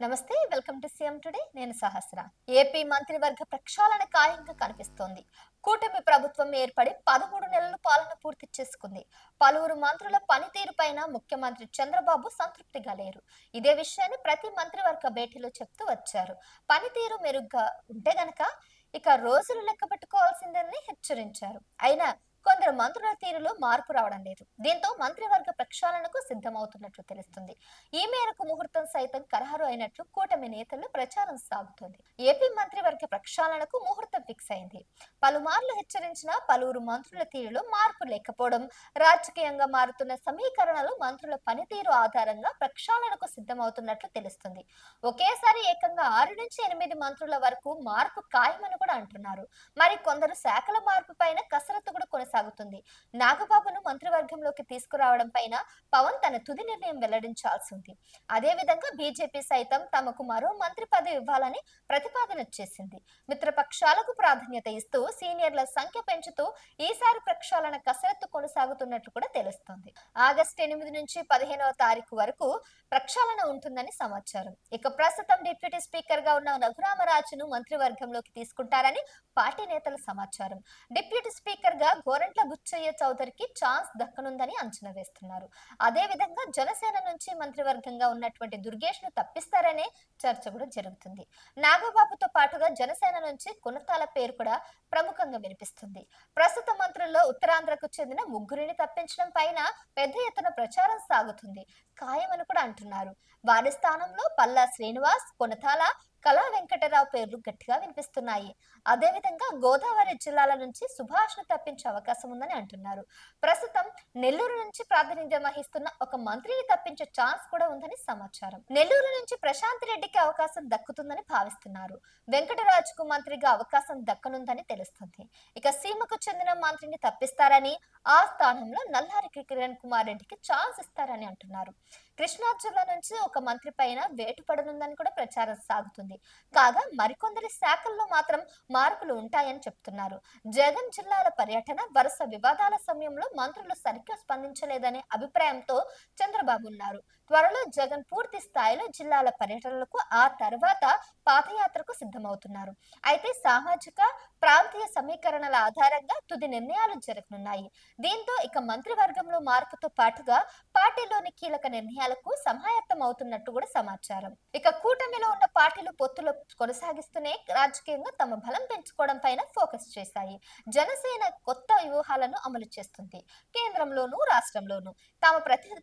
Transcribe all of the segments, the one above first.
నమస్తే, welcome to CM today. నేను సహస్ర. AP మంత్రివర్గ ప్రక్షాళన ఖాయంగా కనిపిస్తోంది. కూటమి ప్రభుత్వం ఏర్పడి 13 నెలలు పాలన పూర్తి చేసుకుంది. పలువురు మంత్రుల పనితీరు పైన ముఖ్యమంత్రి చంద్రబాబు సంతృప్తిగా లేరు. ఇదే విషయాన్ని ప్రతి మంత్రివర్గ భేటీలో చెప్తూ వచ్చారు. పనితీరు మెరుగ్గా ఉంటే గనక ఇక రోజులు లెక్క పెట్టుకోవాల్సిందని హెచ్చరించారు. అయినా కొందరు మంత్రుల తీరులో మార్పు రావడం లేదు. దీంతో మంత్రివర్గ ప్రక్షాళనకు సిద్ధమవుతున్నట్లు తెలుస్తుంది. ఈ మేరకు ముహూర్తం సైతం ఖరారు అయినట్లు కూటమి నేతల్లో ప్రచారం సాగుతోంది. ఏపీ మంత్రివర్గ ప్రక్షాళనకు ముహూర్తం ఫిక్స్ అయింది. పలుమార్లు హెచ్చరించిన పలువురు మంత్రుల తీరులో మార్పు లేకపోవడం, రాజకీయంగా మారుతున్న సమీకరణలు మంత్రుల పనితీరు ఆధారంగా ప్రక్షాళనకు సిద్ధమవుతున్నట్లు తెలుస్తుంది. ఒకేసారి ఏకంగా 6 నుంచి 8 మంత్రుల వరకు మార్పు ఖాయమని కూడా అంటున్నారు. మరి కొందరు శాఖల మార్పు పైన కసరత్తు కూడా కొనసాగుతుంది. నాగబాబును మంత్రివర్గంలోకి తీసుకురావడం పైన పవన్ తన తుది నిర్ణయం వెల్లడించాల్సి ఉంది. అదే విధంగా బీజేపీ సైతం తమకు మరో మంత్రి పదవి ఇవ్వాలని ప్రతిపాదన చేసింది. మిత్రపక్షాలకు ప్రాధాన్యత ఇస్తూ సీనియర్ల సంఖ్య పెంచుతూ ఈసారి ప్రక్షాళన కసరత్తు కొనసాగుతున్నట్లు కూడా తెలుస్తోంది. ఆగస్టు 8 నుంచి 15వ తారీఖు వరకు ప్రక్షాళన ఉంటుందని సమాచారం. ఇక ప్రస్తుతం డిప్యూటీ స్పీకర్ గా ఉన్న రఘురామరాజును మంత్రివర్గంలోకి తీసుకుంటారని పార్టీ నేతల సమాచారం. డిప్యూటీ స్పీకర్ గా గోరంట్ల బుచ్చయ్య చౌదరికి ఛాన్స్ దక్కనుందని అంచనా వేస్తున్నారు. అదే విధంగా జనసేన నుంచి మంత్రివర్గంగా ఉన్నటువంటి దుర్గేష్ ను తప్పిస్తారనే చర్చ కూడా జరుగుతుంది. నాగబాబుతో పాటుగా జనసేన నుంచి కునతాల పేరు కూడా ప్రముఖంగా వినిపిస్తుంది. ప్రస్తుత మంత్రుల్లో ఉత్తరాంధ్రకు చెందిన ముగ్గురిని తప్పించడం పైన పెద్ద ఎత్తున ప్రచారం సాగుతుంది. ఖాయమని కూడా అంటున్నారు. వారి స్థానంలో పల్లా శ్రీనివాస్, కొనతాల, కళా వెంకటరావు పేర్లు గట్టిగా వినిపిస్తున్నాయి. అదే విధంగా గోదావరి జిల్లాల నుంచి సుభాష్ ను తప్పించే అవకాశం ఉందని అంటున్నారు. ప్రస్తుతం నెల్లూరు నుంచి ప్రాతినిధ్యం వహిస్తున్న ఒక మంత్రిని తప్పించే ఛాన్స్ కూడా ఉందని సమాచారం. నెల్లూరు నుంచి ప్రశాంత్ రెడ్డికి అవకాశం దక్కుతుందని భావిస్తున్నారు. వెంకటరాజుకు మంత్రిగా అవకాశం దక్కనుందని తెలుస్తుంది. ఇక సీమకు చెందిన మంత్రిని తప్పిస్తారని, ఆ స్థానంలో నల్లారి కిరణ్ కుమార్ రెడ్డికి ఛాన్స్ ఇస్తారని అంటున్నారు. కృష్ణా జిల్లా నుంచి ఒక మంత్రి పైన వేటు పడనుందని కూడా ప్రచారం సాగుతుంది. కాగా మరికొందరి శాఖల్లో మాత్రం మార్పులు ఉంటాయని చెప్తున్నారు. జగన్ జిల్లాల పర్యటన, వరుస వివాదాల సమయంలో మంత్రులు సరిగ్గా స్పందించలేదనే అభిప్రాయంతో చంద్రబాబు ఉన్నారు. త్వరలో జగన్ పూర్తి స్థాయిలో జిల్లాల పర్యటనలకు, ఆ తర్వాత పాదయాత్రకు సిద్ధమవుతున్నారు. అయితే సామాజిక, ప్రాంతీయ సమీకరణల ఆధారంగా తుది నిర్ణయాలు జరగనున్నాయి. దీంతో ఇక మంత్రివర్గంలో మార్పుతో పాటుగా పార్టీలోని కీలక నిర్ణయాలకు సమాయత్తం అవుతున్నట్టు కూడా సమాచారం. ఇక కూటమిలో ఉన్న పార్టీలు పొత్తులు కొనసాగిస్తూనే రాజకీయంగా తమ బలం పెంచుకోవడం పైన ఫోకస్ చేశాయి. జనసేన కొత్త వ్యూహాలను అమలు చేస్తుంది. కేంద్రంలోనూ రాష్ట్రంలోనూ తమ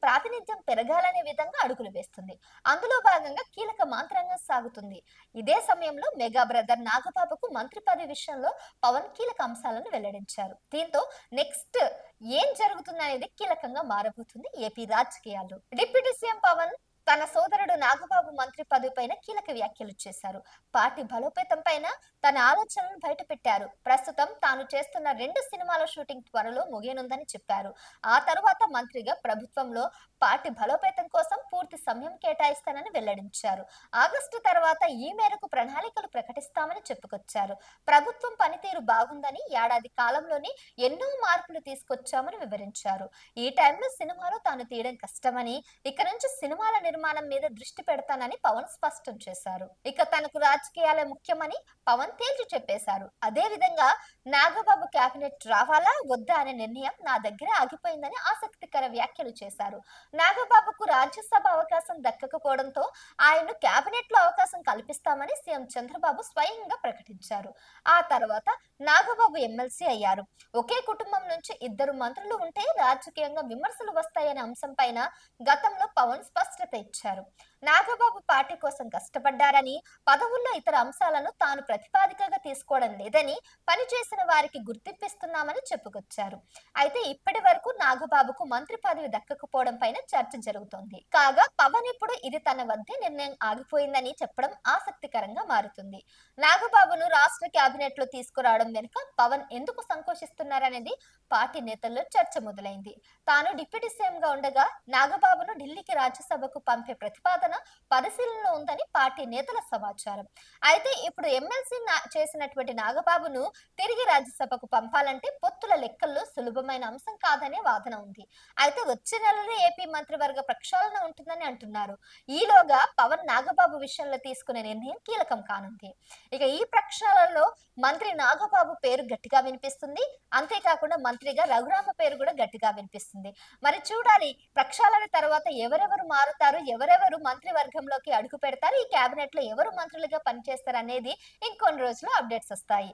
ప్రాతినిధ్యం పెరగాలనే విధంగా అడుగులు వేస్తుంది. అందులో భాగంగా కీలక మంత్రాంగం సాగుతుంది. ఇదే సమయంలో మెగా బ్రదర్ నాగబాబుకు మంత్రి పదవి విషయంలో పవన్ కీలక అంశాలను వెల్లడించారు. దీంతో నెక్స్ట్ ఏం జరుగుతుందనేది కీలకంగా మారబోతుంది ఏపీ రాజకీయాల్లో. డిప్యూటీ సీఎం పవన్ తన సోదరుడు నాగబాబు మంత్రి పదవి పైన కీలక వ్యాఖ్యలు చేశారు. పార్టీ బలోపేతం పైన తన ఆలోచనలను బయటపెట్టారు. ప్రస్తుతం తాను చేస్తున్న 2 సినిమాల షూటింగ్ త్వరలో ముగియనుందని చెప్పారు. ఆ తరువాత మంత్రిగా ప్రభుత్వంలో పార్టీ బలోపేతం కోసం పూర్తి సమయం కేటాయిస్తానని వెల్లడించారు. ఆగస్టు తర్వాత ఈ మేరకు ప్రణాళికలు ప్రకటిస్తామని చెప్పుకొచ్చారు. ప్రభుత్వం పనితీరు బాగుందని, ఏడాది కాలంలోనే ఎన్నో మార్పులు తీసుకొచ్చామని వివరించారు. ఈ టైంలో సినిమాలో తాను తీయడం కష్టమని, ఇక నుంచి సినిమాల నిర్మాణం మీద దృష్టి పెడతానని పవన్ స్పష్టం చేశారు. ఇక తనకు రాజకీయాలే ముఖ్యమని పవన్ తేల్చి చెప్పేశారు. అదే విధంగా నాగబాబు కేబినెట్ రావాలా వద్దా అనే నిర్ణయం నా దగ్గర ఆగిపోయిందని ఆసక్తికర వ్యాఖ్యలు చేశారు. నాగబాబుకు రాజ్యసభ అవకాశం దక్కకపోవడంతో ఆయన కేబినెట్ లో అవకాశం కల్పిస్తామని సీఎం చంద్రబాబు స్వయంగా ప్రకటించారు. ఆ తర్వాత నాగబాబు ఎమ్మెల్సీ అయ్యారు. ఒకే కుటుంబం నుంచి 2 మంత్రులు ఉంటే రాజకీయంగా విమర్శలు వస్తాయనే అంశం పైన గతంలో పవన్ స్పష్టత ఇచ్చారు. నాగబాబు పార్టీ కోసం కష్టపడ్డారని, పదవుల్లో ఇతర అంశాలను తాను ప్రతిపాదికగా తీసుకోవడం లేదని, పనిచేసిన వారికి గుర్తింపిస్తున్నామని చెప్పుకొచ్చారు. అయితే ఇప్పటి వరకు నాగబాబుకు మంత్రి పదవి దక్కకపోవడం పైన చర్చ జరుగుతోంది. కాగా పవన్ ఇప్పుడు ఇది తన వద్దే నిర్ణయం ఆగిపోయిందని చెప్పడం ఆసక్తికరంగా మారుతుంది. నాగబాబును రాష్ట్ర కేబినెట్ లో తీసుకురావడం వెనుక పవన్ ఎందుకు సంకోచిస్తున్నారనేది పార్టీ నేతల్లో చర్చ మొదలైంది. తాను డిప్యూటీ సీఎం గా ఉండగా నాగబాబును ఢిల్లీకి రాజ్యసభకు పంపే ప్రతిపాదన ప్రతిపాదన పరిశీలనలో ఉందని పార్టీ నేతల సమాచారం. అయితే ఇప్పుడు ఎమ్మెల్సీ చేసినటువంటి నాగబాబును తిరిగి రాజ్యసభకు పంపాలంటే పొత్తుల లెక్కల్లో సులభమైన అంశం కాదనే వాదన ఉంది. అయితే వచ్చే నెలలో ఏపీ మంత్రివర్గ ప్రక్షాళన ఉంటుందని అంటున్నారు. ఈలోగా పవన్ నాగబాబు విషయంలో తీసుకునే నిర్ణయం కీలకం కానుంది. ఇక ఈ ప్రక్షాళనలో మంత్రి నాగబాబు పేరు గట్టిగా వినిపిస్తుంది. అంతేకాకుండా మంత్రిగా రఘురామ పేరు కూడా గట్టిగా వినిపిస్తుంది. మరి చూడాలి ప్రక్షాళన తర్వాత ఎవరెవరు మారుతారు, ఎవరెవరు మంత్రివర్గంలోకి అడుగు పెడతారు, ఈ కేబినెట్ లో ఎవరు మంత్రులుగా పనిచేస్తారు అనేది ఇంకొన్ని రోజులు అప్డేట్స్ వస్తాయి.